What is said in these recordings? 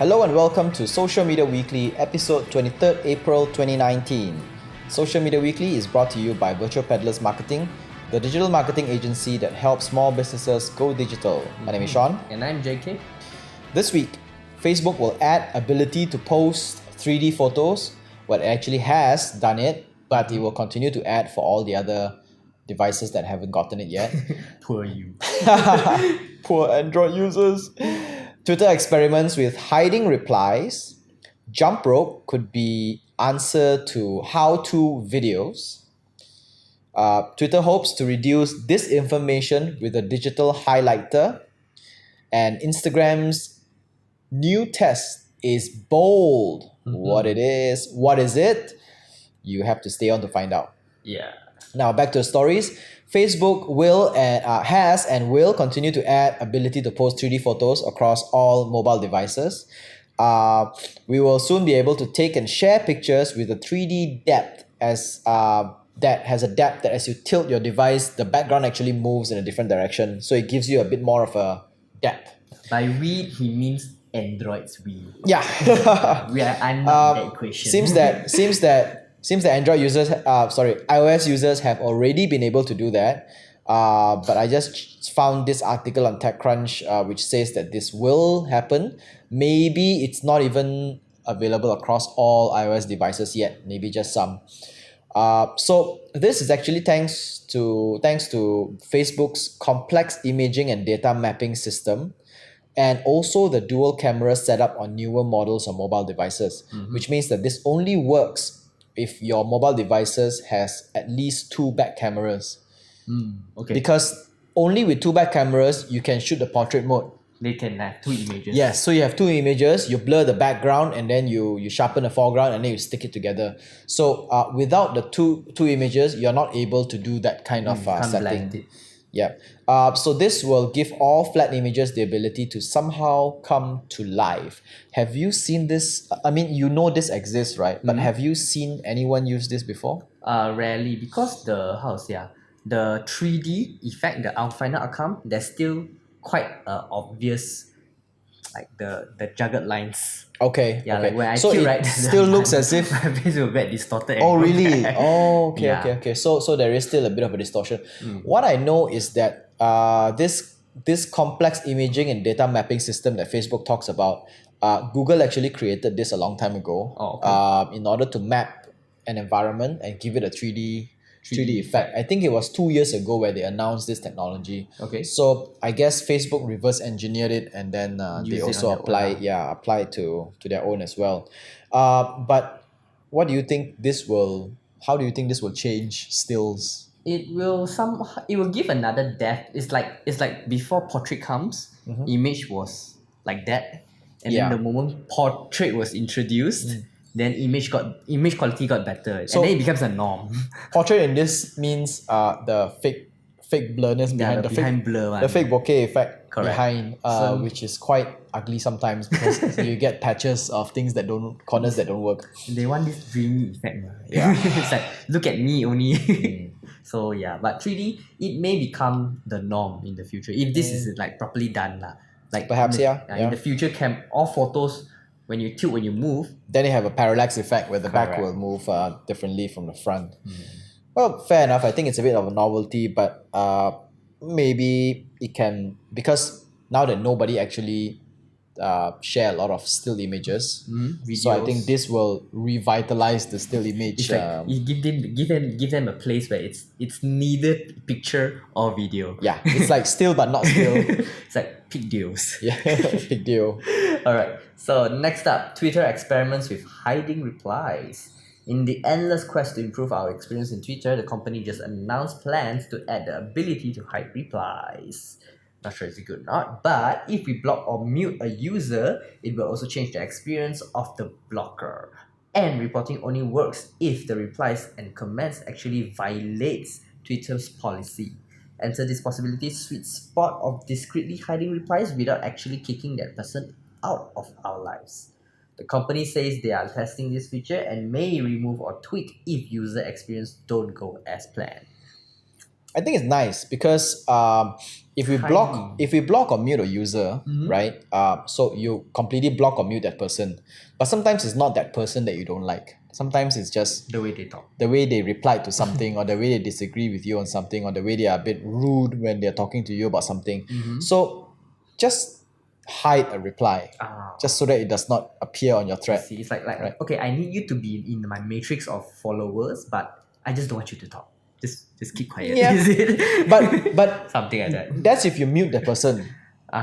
Hello and welcome to Social Media Weekly, episode 23rd April 2019. Social Media Weekly is brought to you by Peddlers Marketing, the digital marketing agency that helps small businesses go digital. My name is Sean. And I'm JK. This week, Facebook will add ability to post 3D photos. Well, it actually has done it, but it will continue to add for all the other devices that haven't gotten it yet. Poor you. Poor Android users. Twitter experiments with hiding replies. Jumprope could be answer to how-to videos. Twitter hopes to reduce disinformation with a digital highlighter. And Instagram's new test is bold. What it is it? You have to stay on to find out. Yeah. Now back to the stories. Facebook has and will continue to add ability to post 3D photos across all mobile devices. We will soon be able to take and share pictures with a 3D depth that has a depth that as you tilt your device, the background actually moves in a different direction. So it gives you a bit more of a depth. By we, he means Android's we. Yeah. I'm not that equation. Seems that iOS users have already been able to do that. But I just found this article on TechCrunch which says that this will happen. Maybe it's not even available across all iOS devices yet. Maybe just some. So this is actually thanks to Facebook's complex imaging and data mapping system, and also the dual camera setup on newer models of mobile devices, which means that this only works if your mobile devices has at least two back cameras. Okay. Because only with two back cameras you can shoot the portrait mode. They can have two images. Yes, so you have two images, you blur the background and then you sharpen the foreground and then you stick it together. So without the two images, you're not able to do that kind of setting. Yeah. So this will give all flat images the ability to somehow come to life. Have you seen this? I mean, you know this exists, right? But have you seen anyone use this before? Rarely, because the 3D effect, the final outcome, there's still quite obvious, like the jagged lines. Okay. Yeah, okay. like when I so tilt, it right, still looks as if. my face will get distorted. Oh really? Oh okay, Yeah. okay. So there is still a bit of a distortion. What I know is that this complex imaging and data mapping system that Facebook talks about, Google actually created this a long time ago. Oh, okay. In order to map an environment and give it a 3D effect. I think it was 2 years ago where they announced this technology. Okay. So I guess Facebook reverse engineered it and then they Use it also on their own, apply it to their own as well. But what do you think how do you think this will change stills? It will give another depth. It's like before portrait comes, image was like that, and Yeah. then the moment portrait was introduced, then image quality got better, So- and then it becomes a norm. Portrait in this means the fake blurriness behind the behind blur one. the fake bokeh effect Correct. behind, which is quite ugly sometimes because you get patches of corners that don't work. They want this dreamy effect. Yeah. It's like look at me only. So yeah, but 3D it may become the norm in the future if this is like properly done lah. Like Perhaps, yeah. In the future, all photos when you tilt, when you move, Then you have a parallax effect where the back Correct. will move differently from the front. Well, fair enough. I think it's a bit of a novelty, but maybe it can, because now that nobody actually share a lot of still images, so I videos. think this will revitalize the still image. It's like you give them a place where it's neither picture or video. Yeah, it's like still but not still. It's like pick deals. Yeah, big deal. Alright, so next up, Twitter experiments with hiding replies. In the endless quest to improve our experience in Twitter, the company just announced plans to add the ability to hide replies. Not sure if it's good or not, but if we block or mute a user, it will also change the experience of the blocker. And reporting only works if the replies and comments actually violates Twitter's policy. Enter this possibility sweet spot of discreetly hiding replies without actually kicking that person out of our lives. The company says they are testing this feature and may remove or tweak if user experience don't go as planned. I think it's nice because if we block or mute a user, right? So you completely block or mute that person, but sometimes it's not that person that you don't like. Sometimes it's just The way they talk. the way they replied to something, or the way they disagree with you on something, or the way they are a bit rude when they're talking to you about something. So just hide a reply, Ah, just so that it does not appear on your I thread. see. It's like Right. okay, I need you to be in my matrix of followers, but I just don't want you to talk. Just keep quiet. Yeah. Is it? But something like that. that's if you mute the person.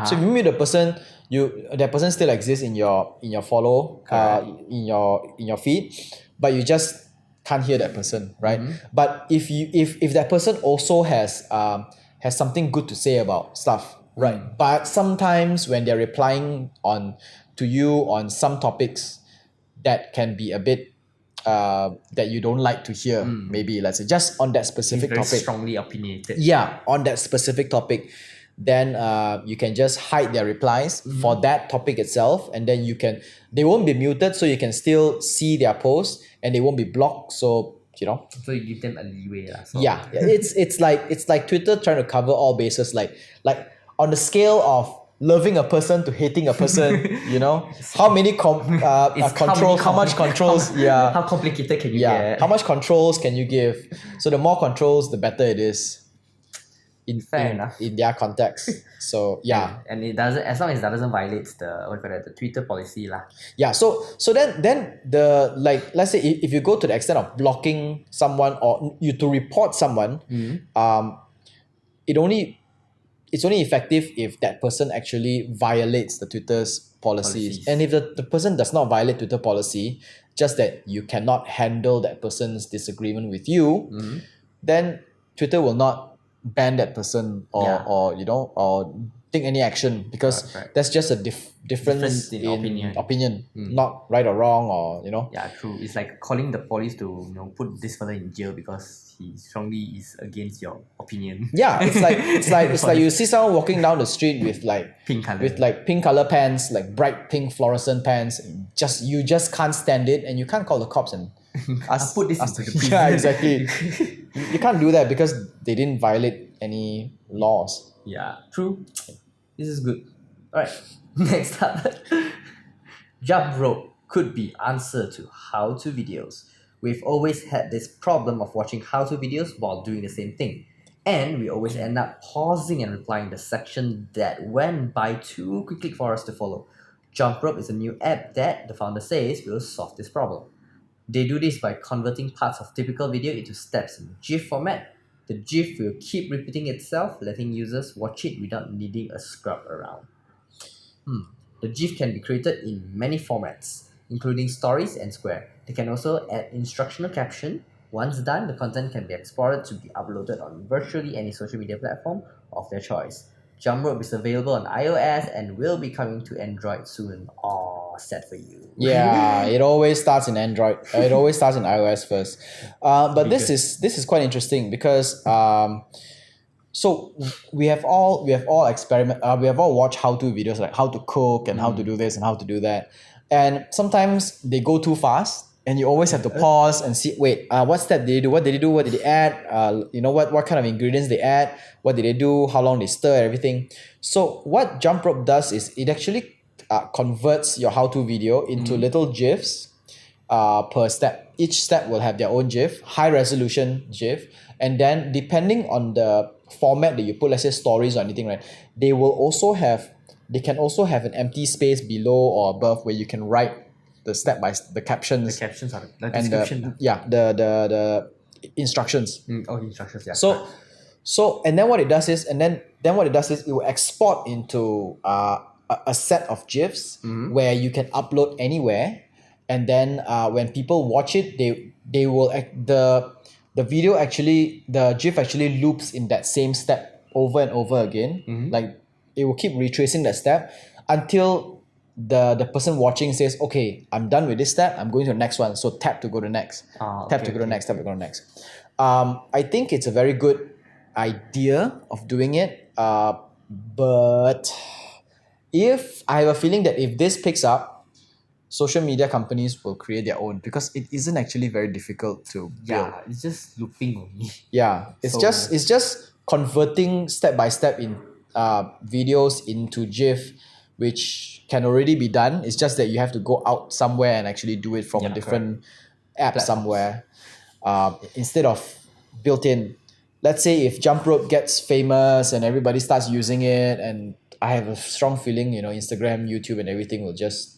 So if you mute the person, that person still exists in your follow, Correct. in your feed, but you just can't hear that person, right? But if that person also has something good to say about stuff, right? But sometimes when they're replying on to you on some topics that can be a bit that you don't like to hear, maybe let's say just on that He's specific very topic. strongly opinionated. Yeah, on that specific topic, then you can just hide their replies for that topic itself, and then they won't be muted, so you can still see their posts, and they won't be blocked. So So you give them a leeway lah. So. yeah, it's like Twitter trying to cover all bases, like on the scale of loving a person to hating a person. How many It's controls, how much controls, yeah, How complicated can you yeah, get? how much controls can you give? So the more controls, the better it is Fair enough. in their context. So yeah. And it doesn't, as long as it doesn't violate the Twitter policy lah. Yeah, so then the, like, let's say if you go to the extent of blocking someone or you to report someone, it's only effective if that person actually violates the Twitter's policies. Policies. And if the person does not violate Twitter policy, just that you cannot handle that person's disagreement with you, then Twitter will not ban that person Yeah. or take any action, because Correct. that's just a difference Difference in opinion, not right or wrong, or Yeah, true. It's like calling the police to put this fella in jail because he strongly is against your opinion. yeah, it's like you see someone walking down the street with Pink colour. with like pink color pants, like bright pink fluorescent pants. You just can't stand it, and you can't call the cops and ask. put this ask into the- the yeah, prison. exactly. You can't do that because they didn't violate any laws. Yeah, true. This is good. Alright, next up. Jumprope could be answer to how-to videos. We've always had this problem of watching how-to videos while doing the same thing. And we always end up pausing and replying the section that went by too quickly for us to follow. Jumprope is a new app that the founder says will solve this problem. They do this by converting parts of typical video into steps in GIF format. The GIF will keep repeating itself, letting users watch it without needing a scrub around. The GIF can be created in many formats, including stories and square. They can also add instructional caption. Once done, the content can be exported to be uploaded on virtually any social media platform of their choice. Jumprope is available on iOS and will be coming to Android soon. Aw, sad for you. Yeah, it always starts in Android. It always starts in iOS first. But this is quite interesting because so we have all watched how-to videos, like how to cook and how to do this and how to do that, and sometimes they go too fast, and you always have to pause and see, wait, what step did they do, what did they do, what did they add, what kind of ingredients they add, what did they do, how long they stir, everything. So what Jumprope does is it actually converts your how-to video into little GIFs per step. Each step will have their own GIF, high resolution GIF, and then depending on the format that you put, let's say stories or anything, right, they can also have an empty space below or above where you can write the captions. The captions are the and description. the instructions. Instructions, yeah. So and then what it does is it will export into a set of GIFs where you can upload anywhere, and then when people watch it, they will the GIF actually loops in that same step over and over again. Like it will keep retracing that step until the person watching says, okay, I'm done with this step, I'm going to the next one, so tap to go to next, tap to go to next, tap to go to next. I think it's a very good idea of doing it, but if I have a feeling that if this picks up, social media companies will create their own because it isn't actually very difficult to build. Yeah, it's just looping only. Yeah, it's So- just converting step by step in videos into GIF, which can already be done. It's just that you have to go out somewhere and actually do it from a Yeah, different app Platforms. somewhere, instead of built in. Let's say if Jumprope gets famous and everybody starts using it, and I have a strong feeling, Instagram, YouTube, and everything will just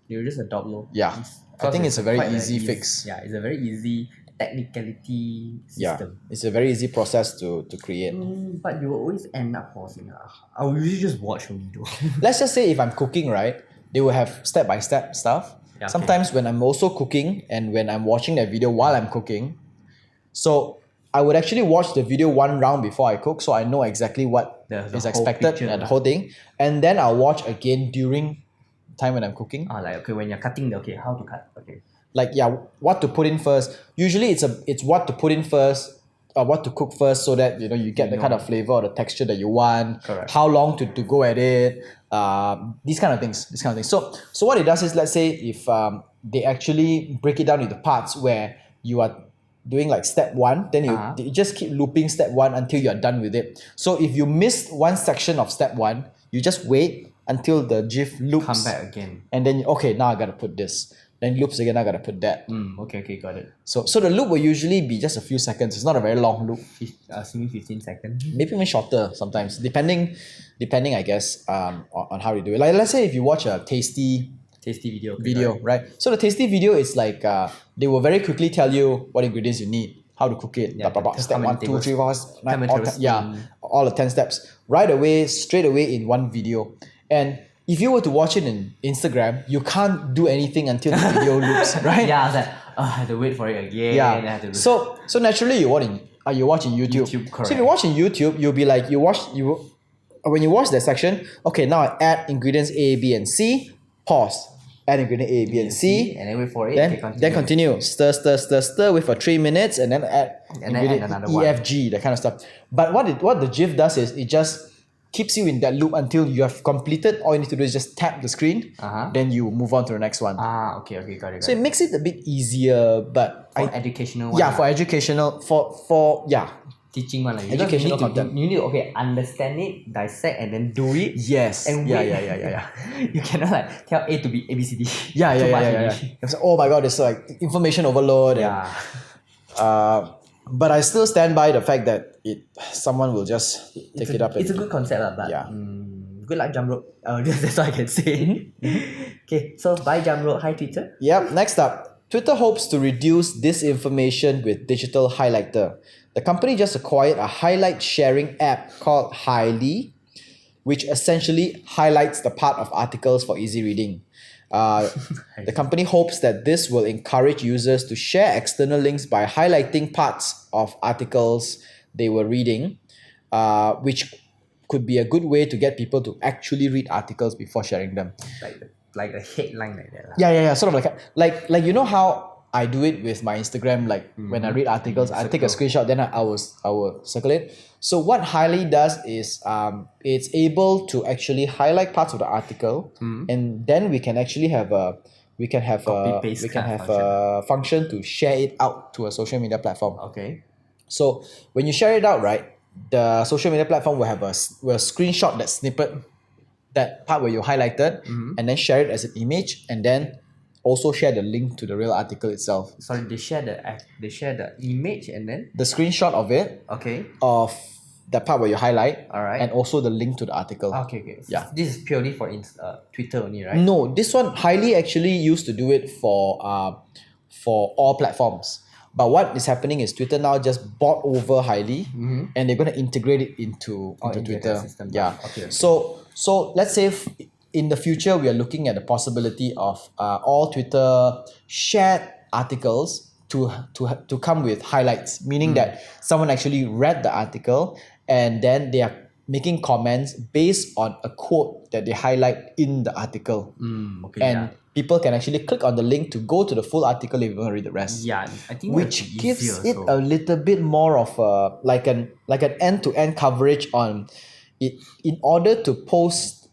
They'll just adopt low. Yeah. I think it's a very quite easy fix. Yeah, it's a very easy technicality yeah, system. it's a very easy process to create. But you will always end up pausing. I will usually just watch a video. Let's just say if I'm cooking, right, they will have step by step stuff. Yeah, okay. Sometimes when I'm also cooking and when I'm watching that video while I'm cooking, so I would actually watch the video one round before I cook, so I know exactly what The is whole expected picture, and the right? whole thing, and then I'll watch again during time when I'm cooking. Like okay, when you're cutting how to cut. Okay. Like what to put in first. Usually it's what to put in first, what to cook first, so that you get the kind of flavor or the texture that you want. Correct. How long to go at it. These kind of things. So what it does is, let's say if they actually break it down into parts where you are doing like step 1, then you just keep looping step 1 until you're done with it. So if you missed one section of step 1, you just wait until the GIF loops. Come back again. And then okay, now I gotta put this. Then loops again, I gotta put that. Okay, got it. So the loop will usually be just a few seconds. It's not a very long loop. Assuming 15 seconds. Maybe even shorter sometimes, depending I guess, on how you do it. Like let's say if you watch a tasty video. video, right? So the tasty video is like they will very quickly tell you what ingredients you need, how to cook it, Yeah, blah, blah, blah. how Step many 1, 2, 3, tables- 4, how many 9, tablespoon. all the 10 steps right away, straight away in one video. And if you were to watch it in Instagram, you can't do anything until the video loops, right? Yeah, I was like, I have to wait for it again. Yeah. I have to So naturally you watch in YouTube. YouTube, correct. So if you watch in YouTube, you'll be like when you watch that section, okay, now I add ingredients A, B, and C, pause. Add ingredient A, B, and C. and then wait for it. Then continue. Stir with for 3 minutes, and then add And then ingredient add another E, one. F, G, that kind of stuff. But what the GIF does is it just keeps you in that loop until you have completed. All you need to do is just tap the screen, then you move on to the next one. Okay, got it. So it makes it a bit easier, but for educational. yeah, for educational, for teaching one. Like, Educational you need content. You need to understand it, dissect, and then do it. yes, And yeah, wait. yeah. You cannot like tell A to B, A B C D. Yeah, Too much yeah. already. It's like, oh my god, it's like information overload. Yeah. But I still stand by the fact that someone will just take it up. It's a good concept, but Yeah. good luck, Jumprope. That's all I can say. Okay, so bye, Jumprope. Hi, Twitter. Yep. Next up, Twitter hopes to reduce disinformation with digital highlighter. The company just acquired a highlight sharing app called Highly, which essentially highlights the part of articles for easy reading. The company hopes that this will encourage users to share external links by highlighting parts of articles they were reading, which could be a good way to get people to actually read articles before sharing them. Like the headline like that. Yeah. Sort of like you know how I do it with my Instagram. Like when I read articles, I take a screenshot, then I will circle it. So what Highly does is it's able to actually highlight parts of the article, and then we can actually have a Copy-paste kind of function to share it out to a social media platform. Okay. So when you share it out, right, the social media platform will will screenshot that snippet, that part where you highlighted, and then share it as an image, and then also share the link to the real article itself. Sorry, they share the image and then The screenshot of it, okay. of the part where you highlight, Alright. and also the link to the article. Okay. Yeah. This is purely for Twitter only, right? No, this one Highly actually used to do it for all platforms. But what is happening is Twitter now just bought over Highly, and they're going to integrate it into into Twitter. their system. Yeah. Okay. So let's say in the future we are looking at the possibility of all Twitter shared articles to come with highlights, meaning that someone actually read the article and then they are making comments based on a quote that they highlight in the article. Okay. And people can actually click on the link to go to the full article if you want to read the rest. Yeah, I think Which gives easier, it a little bit more of a like an end-to-end coverage on it. In order to post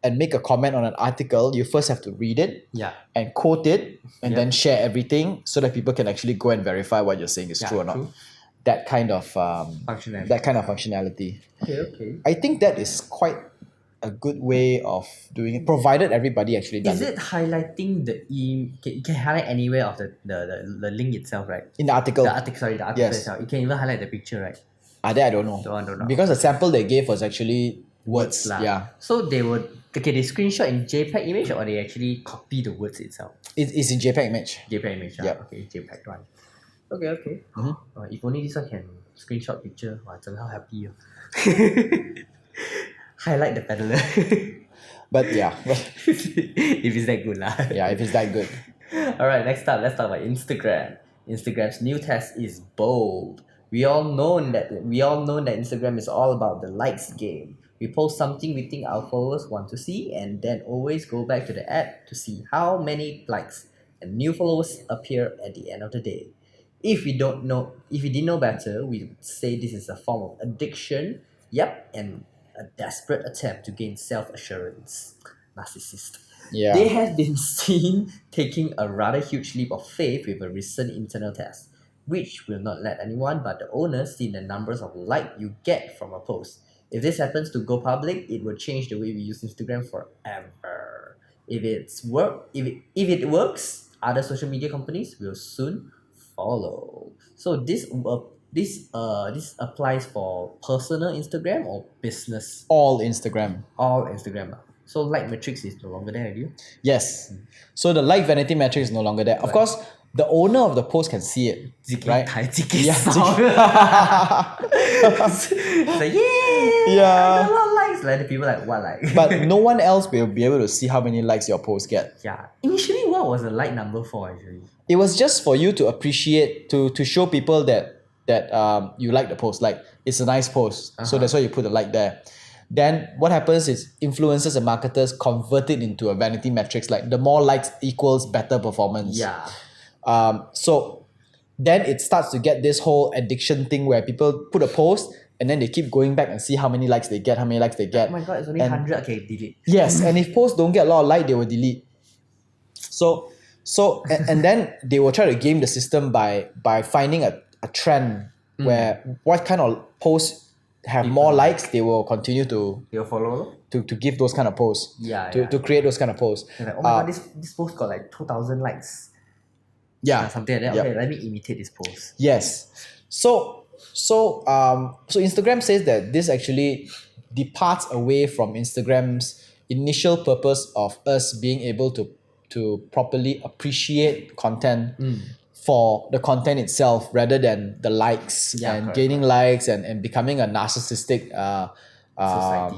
and make a comment on an article, you first have to read it Yeah. and quote it and Yep. then share everything so that people can actually go and verify what you're saying is Yeah, true or not. true. That kind of Functionality. functionality. Okay. I think that is quite a good way of doing it, provided everybody actually does Is it highlighting the you can highlight anywhere of the link itself, right? in the article. The article Yes. itself. You can even highlight the picture, right? That I don't know. Don't know. Because the sample they gave was actually words. lah. Yeah. So they they screenshot in JPEG image or they actually copy the words itself? It's in JPEG image. JPEG image. Yep. Okay, JPEG one. Okay. If only this one can screenshot picture, wow, how happy. Highlight the peddler. But yeah. If it's that good lah. Yeah, if it's that good. Alright, next up, let's talk about Instagram. Instagram's new test is bold. We all know that Instagram is all about the likes game. We post something we think our followers want to see and then always go back to the app to see how many likes and new followers appear at the end of the day. If we didn't know better, we would say this is a form of addiction, and a desperate attempt to gain self-assurance. Narcissist. Yeah. They have been seen taking a rather huge leap of faith with a recent internal test, which will not let anyone but the owners see the numbers of like you get from a post. If this happens to go public, it will change the way we use Instagram forever. If it works, other social media companies will soon follow. So this applies for personal Instagram or business? All Instagram. All Instagram. So like metrics is no longer there, do you? Yes. So the like vanity metric is no longer there. Of course, the owner of the post can see it. Right? Yeah. It's like, Yeah. a lot of likes. Like the people like, what like? But no one else will be able to see how many likes your post get. Yeah. Initially, what was the like number for actually? It was just for you to appreciate, to show people that you like the post. Like, it's a nice post. So that's why you put a like there. Then what happens is influencers and marketers convert it into a vanity metrics. Like the more likes equals better performance. Yeah. So then it starts to get this whole addiction thing where people put a post and then they keep going back and see how many likes they get. Oh my god, it's only 100. Okay, delete. Yes, and if posts don't get a lot of like, they will delete. So and then they will try to game the system by finding a trend where what kind of posts have more likes, they will continue to You'll follow? give those kind of posts. Yeah. To create those kind of posts. You're like, oh my god, this post got like 2,000 likes. Yeah. Something like that. Yep. Okay, let me imitate this post. Yes. So Instagram says that this actually departs away from Instagram's initial purpose of us being able to properly appreciate content for the content itself rather than the likes and correct, gaining likes and becoming a narcissistic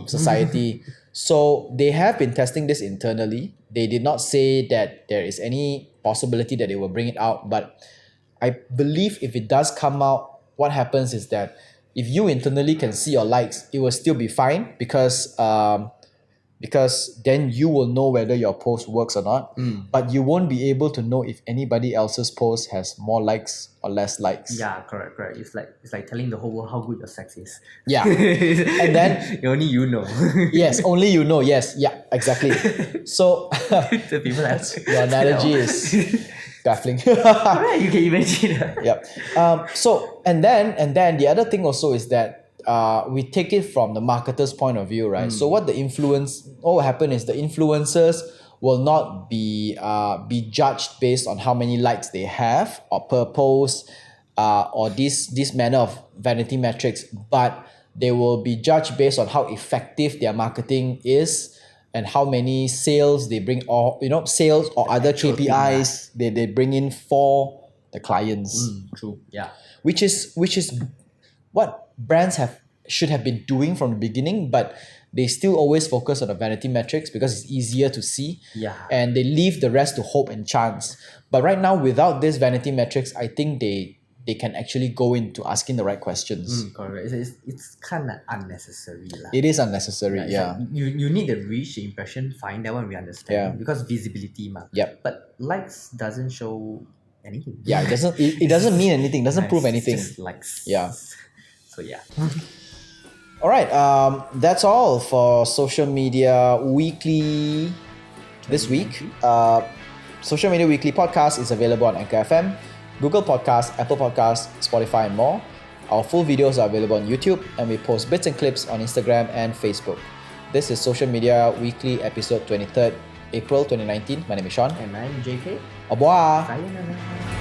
society. So they have been testing this internally. They did not say that there is any possibility that they will bring it out, but I believe if it does come out, what happens is that if you internally can see your likes, it will still be fine because then you will know whether your post works or not. But you won't be able to know if anybody else's post has more likes or less likes. Yeah, correct. It's like telling the whole world how good your sex is. Yeah. And then only you know. yes, only you know. Yes, yeah, exactly. So The people your analogy is baffling. Correct, you can imagine. Yep. So and then the other thing also is that we take it from the marketer's point of view, right? So what will happen is the influencers will not be judged based on how many likes they have or per post or this manner of vanity metrics, but they will be judged based on how effective their marketing is and how many sales they bring, or sales or other KPIs they bring in for the clients. True. Yeah. Which is what brands should have been doing from the beginning, but they still always focus on the vanity metrics because it's easier to see. Yeah. And they leave the rest to hope and chance. But right now, without this vanity metrics, I think they can actually go into asking the right questions. Correct. It's kind of unnecessary. It is unnecessary, It's yeah. like you need the reach, the impression, fine, that one we understand. Yeah. Because visibility ma. Yep. But likes doesn't show anything. Yeah, it doesn't mean anything, doesn't prove anything. Just likes. Yeah. So yeah. All right, that's all for Social Media Weekly this week. Social Media Weekly podcast is available on Anchor FM, Google Podcasts, Apple Podcasts, Spotify, and more. Our full videos are available on YouTube, and we post bits and clips on Instagram and Facebook. This is Social Media Weekly, episode 23rd, April 2019. My name is Sean. And I'm JK. Au revoir. Sayonara.